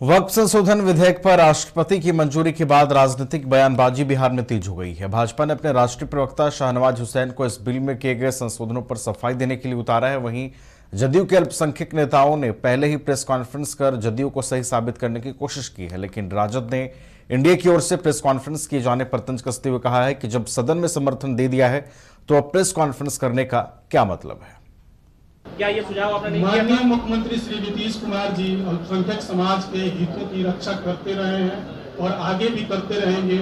वक्फ संशोधन विधेयक पर राष्ट्रपति की मंजूरी के बाद राजनीतिक बयानबाजी बिहार में तेज हो गई है। भाजपा ने अपने राष्ट्रीय प्रवक्ता शाहनवाज हुसैन को इस बिल में किए गए संशोधनों पर सफाई देने के लिए उतारा है। वहीं जदयू के अल्पसंख्यक नेताओं ने पहले ही प्रेस कॉन्फ्रेंस कर जदयू को सही साबित करने की कोशिश की है, लेकिन राजद ने एनडीए की ओर से प्रेस कॉन्फ्रेंस किए जाने पर तंज कसते हुए कहा है कि जब सदन में समर्थन दे दिया है तो अब प्रेस कॉन्फ्रेंस करने का क्या मतलब है। क्या ये सुझाव आपने नहीं दिया? माननीय मुख्यमंत्री श्री नीतीश कुमार जी अल्पसंख्यक समाज के हितों की रक्षा करते रहे हैं और आगे भी करते रहेंगे।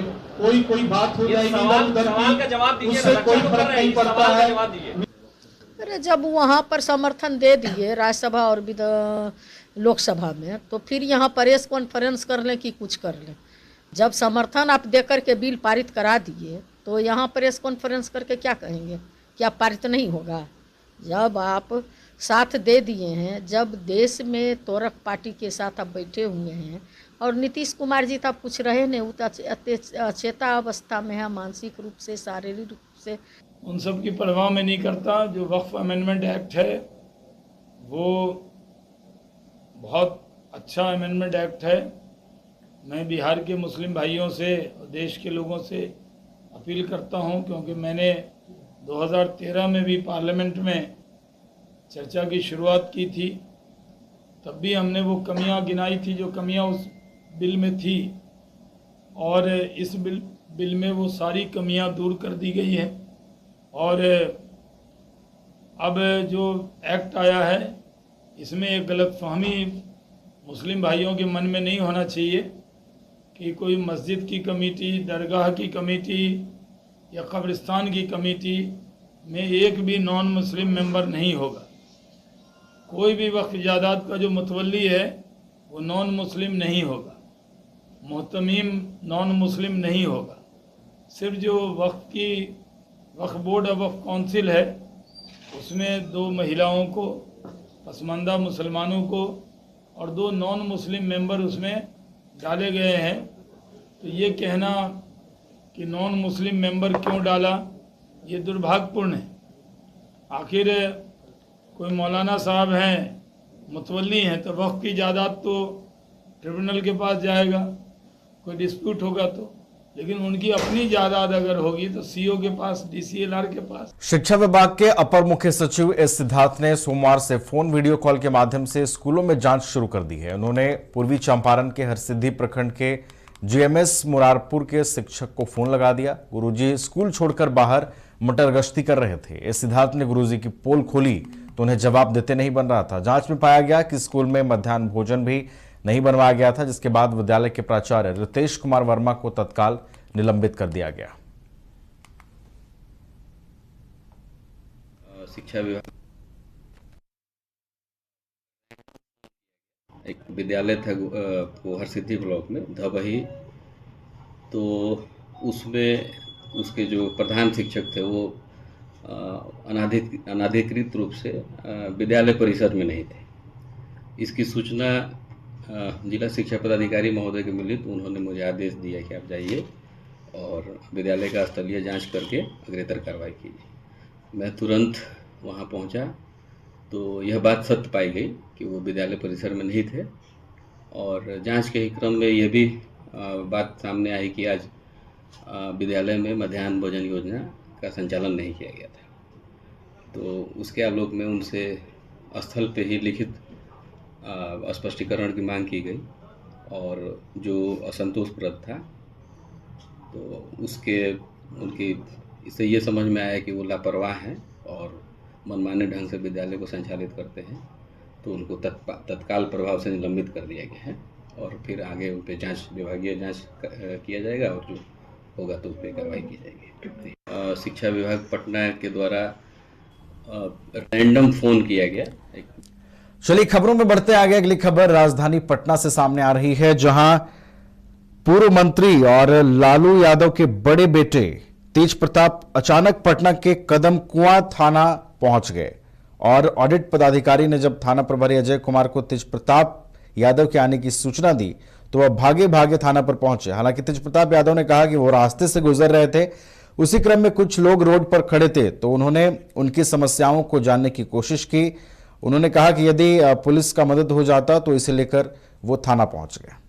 कोई बात हो जाएगी सवाल का जवाब दीजिए, उससे कोई फर्क नहीं पड़ता है। अरे जब वहाँ पर समर्थन दे दिए राज्यसभा और लोकसभा में, तो फिर यहाँ प्रेस कॉन्फ्रेंस कर लें कि कुछ कर लें। जब समर्थन आप देकर के बिल पारित करा दिए तो यहाँ प्रेस कॉन्फ्रेंस करके क्या कहेंगे? क्या पारित नहीं होगा? जब आप साथ दे दिए हैं, जब देश में तोरक पार्टी के साथ आप बैठे हुए हैं और नीतीश कुमार जी तब कुछ रहे नहीं, वो अचेता अवस्था में है, मानसिक रूप से, शारीरिक रूप से। उन सब की परवाह में नहीं करता। जो वक्फ अमेंडमेंट एक्ट है वो बहुत अच्छा अमेंडमेंट एक्ट है। मैं बिहार के मुस्लिम भाइयों से और देश के लोगों से अपील करता हूं, क्योंकि मैंने 2013 में भी पार्लियामेंट में चर्चा की शुरुआत की थी। तब भी हमने वो कमियां गिनाई थी जो कमियां उस बिल में थी, और इस बिल में वो सारी कमियां दूर कर दी गई हैं। और अब जो एक्ट आया है इसमें एक गलतफहमी मुस्लिम भाइयों के मन में नहीं होना चाहिए कि कोई मस्जिद की कमेटी, दरगाह की कमेटी या कब्रिस्तान की कमेटी में एक भी नॉन मुस्लिम मेंबर नहीं होगा। कोई भी वक्फ जायदाद का जो मुतवल्ली है वो नॉन मुस्लिम नहीं होगा, मोहतमीम नॉन मुस्लिम नहीं होगा। सिर्फ जो वक्फ बोर्ड और वक्फ काउंसिल है उसमें 2 महिलाओं को, पसमानदा मुसलमानों को और 2 नॉन मुस्लिम मेंबर उसमें डाले गए हैं। तो ये कहना कि नॉन मुस्लिम मेंबर क्यों डाला, ये दुर्भाग्यपूर्ण है। आखिर कोई मौलाना साहब हैं, मुतवल्ली हैं, तो वक्फ की जायदाद तो ट्रिब्यूनल के पास जाएगा, कोई डिस्प्यूट होगा तो। लेकिन उनकी अपनी जायदाद अगर होगी तो सीओ के पास, डीसीएलआर के पास। शिक्षा विभाग के अपर मुख्य सचिव एस सिद्धार्थ ने सोमवार से फोन वीडियो कॉल के माध्यम से स्कूलों में जांच शुरू कर दी है। उन्होंने पूर्वी चंपारण के हरसिद्धि प्रखंड के जीएमएस मुरारपुर के शिक्षक को फोन लगा दिया। गुरुजी स्कूल छोड़कर बाहर मटर गश्ती कर रहे थे। एस सिद्धार्थ ने गुरुजी की पोल खोली तो उन्हें जवाब देते नहीं बन रहा था। जांच में पाया गया कि स्कूल में मध्याह्न भोजन भी नहीं बनवाया गया था, जिसके बाद विद्यालय के प्राचार्य रितेश कुमार वर्मा को तत्काल निलंबित कर दिया गया। शिक्षा विभाग एक विद्यालय था वो हरसिद्धि ब्लॉक में धबही, तो उसमें उसके जो प्रधान शिक्षक थे वो अनाधिकृत रूप से विद्यालय परिसर में नहीं थे। इसकी सूचना जिला शिक्षा पदाधिकारी महोदय को मिली तो उन्होंने मुझे आदेश दिया कि आप जाइए और विद्यालय का स्थलीय जांच करके अग्रेतर कार्रवाई कीजिए। मैं तुरंत वहां पहुंचा तो यह बात सत्य पाई गई कि वो विद्यालय परिसर में नहीं थे, और जांच के ही क्रम में यह भी बात सामने आई कि आज विद्यालय में मध्याह्न भोजन योजना का संचालन नहीं किया गया था। तो उसके आलोक में उनसे स्थल पे ही लिखित स्पष्टीकरण की मांग की गई, और जो असंतोषप्रद था तो उनकी इससे ये समझ में आया कि वो लापरवाह हैं और मनमाने ढंग से विद्यालय को संचालित करते हैं। तो उनको तत्काल प्रभाव से निलंबित कर दिया गया है, और फिर आगे उन पर विभागीय जांच किया जाएगा और जो होगा तो उस पर कार्रवाई की जाएगी। शिक्षा विभाग पटना के द्वारा रैंडम फोन किया गया। चलिए खबरों में बढ़ते आगे। अगली खबर राजधानी पटना से सामने आ रही है, जहां पूर्व मंत्री और लालू यादव के बड़े बेटे तेज प्रताप अचानक पटना के कदम कुआं थाना पहुंच गए, और ऑडिट पदाधिकारी ने जब थाना प्रभारी अजय कुमार को तेज प्रताप यादव के आने की सूचना दी तो वह भागे भागे थाना पर पहुंचे। हालांकि तेज प्रताप यादव ने कहा कि वो रास्ते से गुजर रहे थे। उसी क्रम में कुछ लोग रोड पर खड़े थे तो उन्होंने उनकी समस्याओं को जानने की कोशिश की। उन्होंने कहा कि यदि पुलिस का मदद हो जाता तो इसे लेकर वो थाना पहुंच गए।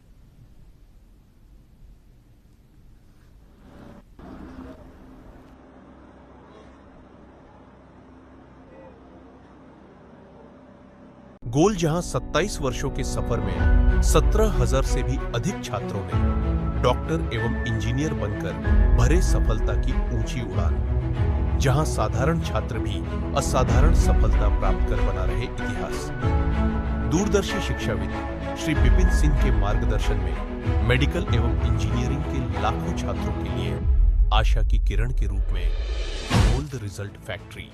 गोल जहां 27 वर्षों के सफर में 17,000 से भी अधिक छात्रों ने डॉक्टर एवं इंजीनियर बनकर भरे सफलता की ऊंची उड़ान, जहां साधारण छात्र भी असाधारण सफलता प्राप्त कर बना रहे इतिहास। दूरदर्शी शिक्षाविद श्री विपिन सिंह के मार्गदर्शन में मेडिकल एवं इंजीनियरिंग के लाखों छात्रों के लिए आशा की किरण के रूप में गोल्ड रिजल्ट फैक्ट्री